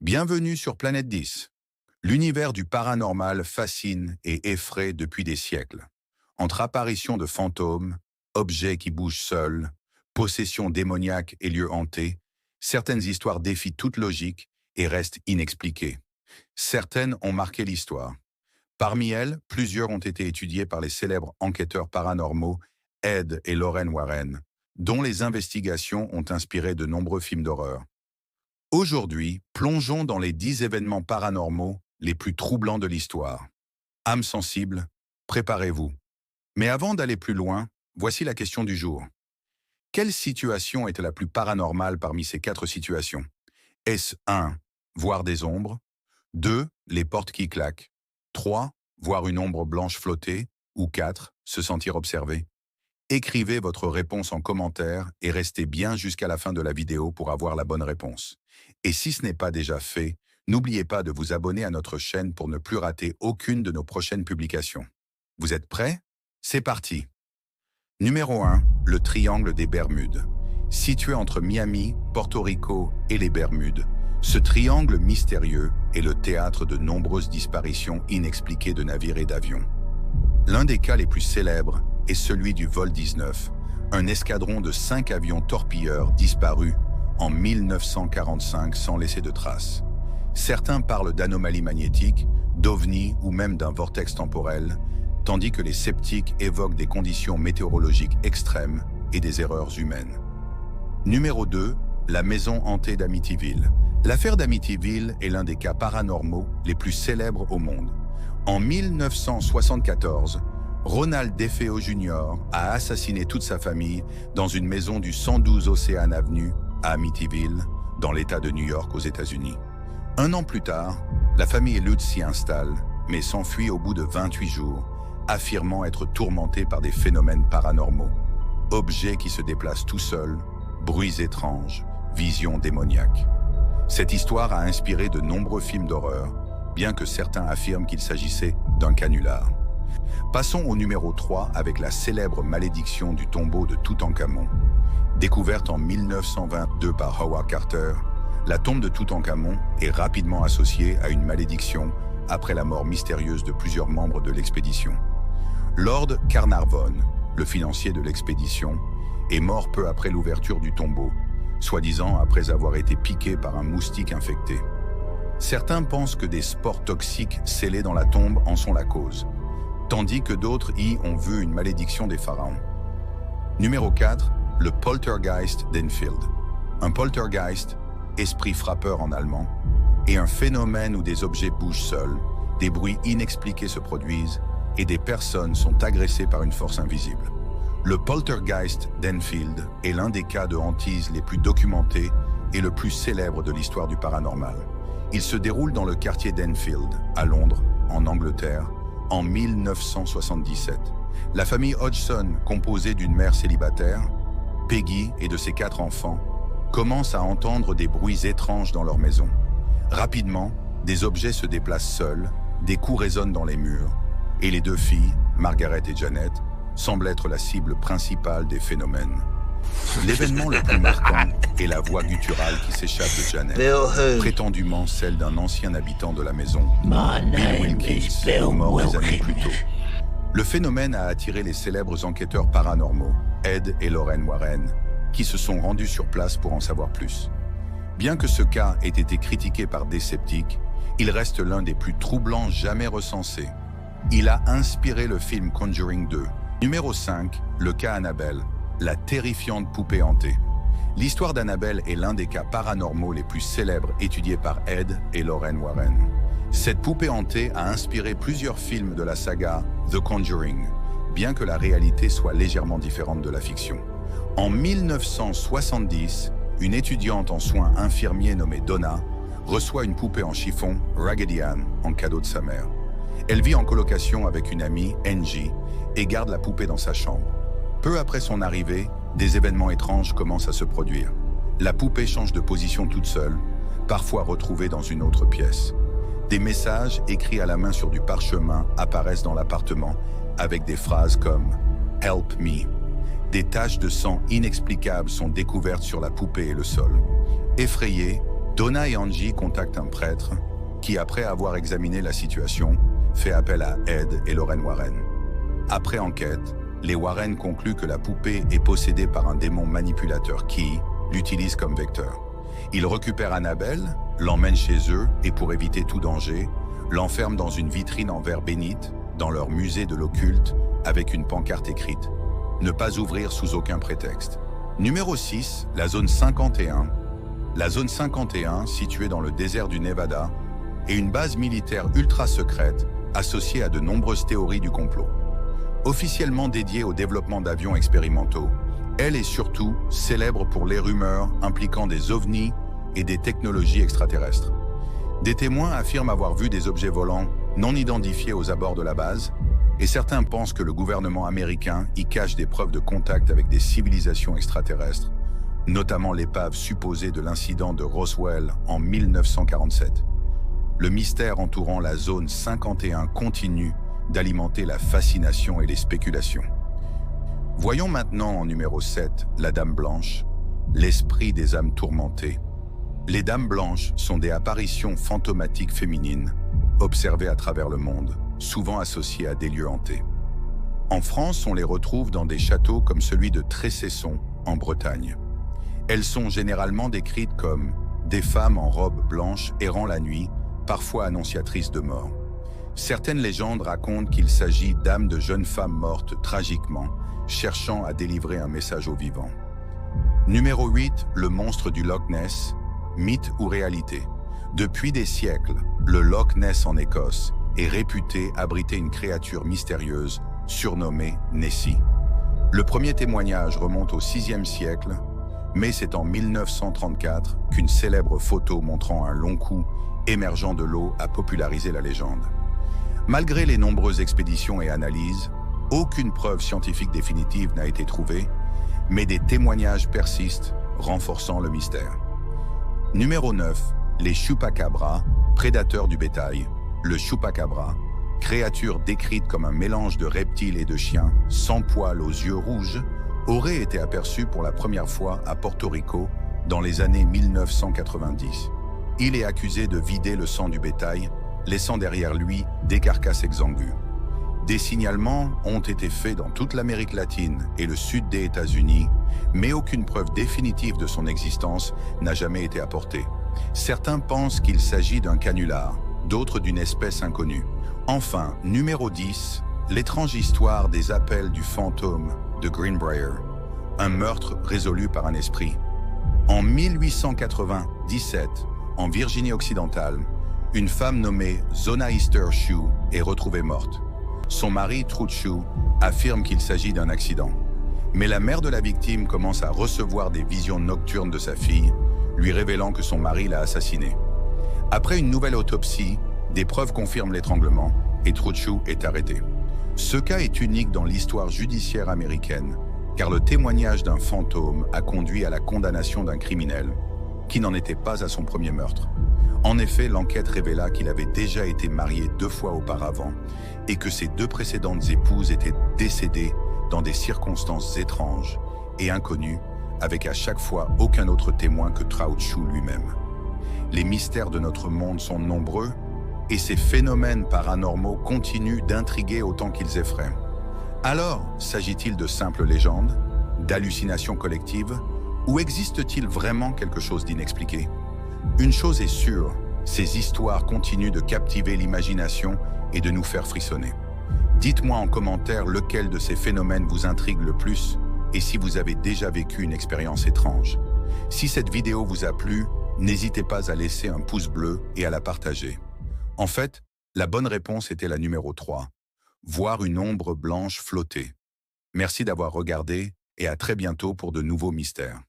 Bienvenue sur Planète 10. L'univers du paranormal fascine et effraie depuis des siècles. Entre apparitions de fantômes, objets qui bougent seuls, possessions démoniaques et lieux hantés, certaines histoires défient toute logique et restent inexpliquées. Certaines ont marqué l'histoire. Parmi elles, plusieurs ont été étudiées par les célèbres enquêteurs paranormaux Ed et Lorraine Warren, dont les investigations ont inspiré de nombreux films d'horreur. Aujourd'hui, plongeons dans les 10 événements paranormaux les plus troublants de l'histoire. Âme sensible, préparez-vous. Mais avant d'aller plus loin, voici la question du jour. Quelle situation était la plus paranormale parmi ces 4 situations? Est-ce 1. Voir des ombres? 2. Les portes qui claquent? 3. Voir une ombre blanche flotter? Ou 4. Se sentir observé? Écrivez votre réponse en commentaire et restez bien jusqu'à la fin de la vidéo pour avoir la bonne réponse. Et si ce n'est pas déjà fait, n'oubliez pas de vous abonner à notre chaîne pour ne plus rater aucune de nos prochaines publications. Vous êtes prêts? C'est parti! Numéro 1. Le triangle des Bermudes. Situé entre Miami, Porto Rico et les Bermudes, ce triangle mystérieux est le théâtre de nombreuses disparitions inexpliquées de navires et d'avions. L'un des cas les plus célèbres est celui du vol 19, un escadron de 5 avions torpilleurs disparus en 1945 sans laisser de traces. Certains parlent d'anomalies magnétiques, d'ovnis ou même d'un vortex temporel, tandis que les sceptiques évoquent des conditions météorologiques extrêmes et des erreurs humaines. Numéro 2. La maison hantée d'Amityville. L'affaire d'Amityville est l'un des cas paranormaux les plus célèbres au monde. En 1974, Ronald DeFeo Jr. a assassiné toute sa famille dans une maison du 112 Ocean Avenue à Amityville, dans l'État de New York aux États-Unis. Un an plus tard, la famille Lutz s'y installe, mais s'enfuit au bout de 28 jours, affirmant être tourmentée par des phénomènes paranormaux. Objets qui se déplacent tout seuls, bruits étranges, visions démoniaques. Cette histoire a inspiré de nombreux films d'horreur, bien que certains affirment qu'il s'agissait d'un canular. Passons au numéro 3 avec la célèbre malédiction du tombeau de Toutankhamon. Découverte en 1922 par Howard Carter, la tombe de Toutankhamon est rapidement associée à une malédiction après la mort mystérieuse de plusieurs membres de l'expédition. Lord Carnarvon, le financier de l'expédition, est mort peu après l'ouverture du tombeau, soi-disant après avoir été piqué par un moustique infecté. Certains pensent que des spores toxiques scellés dans la tombe en sont la cause, tandis que d'autres y ont vu une malédiction des pharaons. Numéro 4. Le poltergeist d'Enfield. Un poltergeist, esprit frappeur en allemand, est un phénomène où des objets bougent seuls, des bruits inexpliqués se produisent et des personnes sont agressées par une force invisible. Le poltergeist d'Enfield est l'un des cas de hantise les plus documentés et le plus célèbre de l'histoire du paranormal. Il se déroule dans le quartier d'Enfield, à Londres, en Angleterre, en 1977. La famille Hodgson, composée d'une mère célibataire, Peggy et de ses 4 enfants, commence à entendre des bruits étranges dans leur maison. Rapidement, des objets se déplacent seuls, des coups résonnent dans les murs, et les 2 filles, Margaret et Janet, semblent être la cible principale des phénomènes. L'événement le plus marquant est la voix gutturale qui s'échappe de Janet, prétendument celle d'un ancien habitant de la maison, Bill Wilkins, mort des années plus tôt. Le phénomène a attiré les célèbres enquêteurs paranormaux, Ed et Lorraine Warren, qui se sont rendus sur place pour en savoir plus. Bien que ce cas ait été critiqué par des sceptiques, il reste l'un des plus troublants jamais recensés. Il a inspiré le film Conjuring 2. Numéro 5, le cas Annabelle, la terrifiante poupée hantée. L'histoire d'Annabelle est l'un des cas paranormaux les plus célèbres étudiés par Ed et Lorraine Warren. Cette poupée hantée a inspiré plusieurs films de la saga The Conjuring, bien que la réalité soit légèrement différente de la fiction. En 1970, une étudiante en soins infirmiers nommée Donna reçoit une poupée en chiffon, Raggedy Ann, en cadeau de sa mère. Elle vit en colocation avec une amie, Angie, et garde la poupée dans sa chambre. Peu après son arrivée, des événements étranges commencent à se produire. La poupée change de position toute seule, parfois retrouvée dans une autre pièce. Des messages écrits à la main sur du parchemin apparaissent dans l'appartement avec des phrases comme « Help me ». Des taches de sang inexplicables sont découvertes sur la poupée et le sol. Effrayée, Donna et Angie contactent un prêtre qui, après avoir examiné la situation, fait appel à Ed et Lorraine Warren. Après enquête, les Warren concluent que la poupée est possédée par un démon manipulateur qui l'utilise comme vecteur. Ils récupèrent Annabelle, l'emmènent chez eux et pour éviter tout danger, l'enferment dans une vitrine en verre bénite dans leur musée de l'occulte avec une pancarte écrite « Ne pas ouvrir sous aucun prétexte ». Numéro 6, la zone 51. La zone 51, située dans le désert du Nevada, est une base militaire ultra secrète associée à de nombreuses théories du complot. Officiellement dédiée au développement d'avions expérimentaux, elle est surtout célèbre pour les rumeurs impliquant des ovnis et des technologies extraterrestres. Des témoins affirment avoir vu des objets volants non identifiés aux abords de la base, et certains pensent que le gouvernement américain y cache des preuves de contact avec des civilisations extraterrestres, notamment l'épave supposée de l'incident de Roswell en 1947. Le mystère entourant la zone 51 continue d'alimenter la fascination et les spéculations. Voyons maintenant en numéro 7 la Dame Blanche, l'esprit des âmes tourmentées. Les Dames Blanches sont des apparitions fantomatiques féminines, observées à travers le monde, souvent associées à des lieux hantés. En France, on les retrouve dans des châteaux comme celui de Trécesson, en Bretagne. Elles sont généralement décrites comme des femmes en robe blanche errant la nuit, parfois annonciatrices de mort. Certaines légendes racontent qu'il s'agit d'âmes de jeunes femmes mortes tragiquement, cherchant à délivrer un message aux vivants. Numéro 8, le monstre du Loch Ness, mythe ou réalité. Depuis des siècles, le Loch Ness en Écosse est réputé abriter une créature mystérieuse surnommée Nessie. Le premier témoignage remonte au VIe siècle, mais c'est en 1934 qu'une célèbre photo montrant un long cou émergeant de l'eau a popularisé la légende. Malgré les nombreuses expéditions et analyses, aucune preuve scientifique définitive n'a été trouvée, mais des témoignages persistent, renforçant le mystère. Numéro 9, les chupacabras, prédateurs du bétail. Le chupacabra, créature décrite comme un mélange de reptiles et de chiens, sans poils aux yeux rouges, aurait été aperçu pour la première fois à Porto Rico dans les années 1990. Il est accusé de vider le sang du bétail, laissant derrière lui des carcasses exsangues. Des signalements ont été faits dans toute l'Amérique latine et le sud des États-Unis, mais aucune preuve définitive de son existence n'a jamais été apportée. Certains pensent qu'il s'agit d'un canular, d'autres d'une espèce inconnue. Enfin, numéro 10, l'étrange histoire des appels du fantôme de Greenbrier, un meurtre résolu par un esprit. En 1897, en Virginie occidentale, une femme nommée Zona Easter Shue est retrouvée morte. Son mari, Trude Shue, affirme qu'il s'agit d'un accident. Mais la mère de la victime commence à recevoir des visions nocturnes de sa fille, lui révélant que son mari l'a assassinée. Après une nouvelle autopsie, des preuves confirment l'étranglement et Trude Shue est arrêtée. Ce cas est unique dans l'histoire judiciaire américaine, car le témoignage d'un fantôme a conduit à la condamnation d'un criminel qui n'en était pas à son premier meurtre. En effet, l'enquête révéla qu'il avait déjà été marié 2 fois auparavant et que ses 2 précédentes épouses étaient décédées dans des circonstances étranges et inconnues, avec à chaque fois aucun autre témoin que Trude Shue lui-même. Les mystères de notre monde sont nombreux et ces phénomènes paranormaux continuent d'intriguer autant qu'ils effraient. Alors, s'agit-il de simples légendes, d'hallucinations collectives, ou existe-t-il vraiment quelque chose d'inexpliqué? Une chose est sûre, ces histoires continuent de captiver l'imagination et de nous faire frissonner. Dites-moi en commentaire lequel de ces phénomènes vous intrigue le plus et si vous avez déjà vécu une expérience étrange. Si cette vidéo vous a plu, n'hésitez pas à laisser un pouce bleu et à la partager. En fait, la bonne réponse était la numéro 3, voir une ombre blanche flotter. Merci d'avoir regardé et à très bientôt pour de nouveaux mystères.